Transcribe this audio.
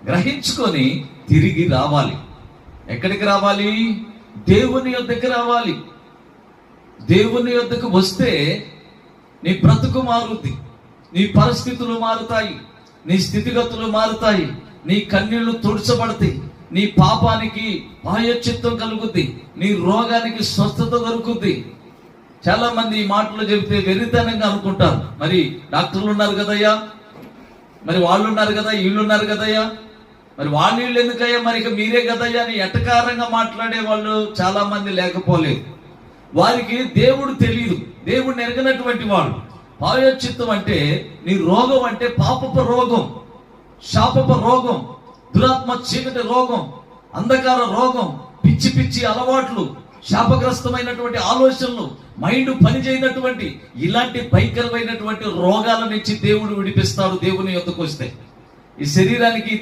గ్రహించుకొని తిరిగి రావాలి. ఎక్కడికి రావాలి? దేవుని యొద్దకు రావాలి. దేవుని యొద్దకు వస్తే నీ బ్రతుకు మారుద్ది, నీ పరిస్థితులు మారుతాయి, నీ స్థితిగతులు మారుతాయి, నీ కన్నీళ్లు తుడచబడతాయి, నీ పాపానికి ప్రాయశ్చిత్తం కలుగుద్ది, నీ రోగానికి స్వస్థత దొరుకుద్ది. చాలా మంది ఈ మాటలు చెబితే వెరితనంగా అనుకుంటారు, మరి డాక్టర్లు ఉన్నారు కదయ్యా, మరి వాళ్ళు ఉన్నారు కదా, వీళ్ళు ఉన్నారు కదయ్యా, మరి వాళ్ళు వీళ్ళు ఎందుకయ్యా, మరి ఇక మీరే కదయ్యా అని ఎటకారంగా మాట్లాడే వాళ్ళు చాలా మంది లేకపోలేదు. వారికి దేవుడు తెలియదు, దేవుడిని ఎరగనటువంటి వాడు. ప్రాయశ్చిత్తం అంటే నీ రోగం అంటే పాపపు రోగం, శాపపు రోగం, దురాత్మ చీకటి రోగం, అంధకార రోగం, పిచ్చి పిచ్చి అలవాట్లు, శాపగ్రస్తమైనటువంటి ఆలోచనలు, మైండ్ పనిచేయనటువంటి ఇలాంటి భయంకరమైనటువంటి రోగాల నుంచి దేవుడు విడిపిస్తాడు దేవుని యొద్దకు వస్తే. ఈ శరీరానికి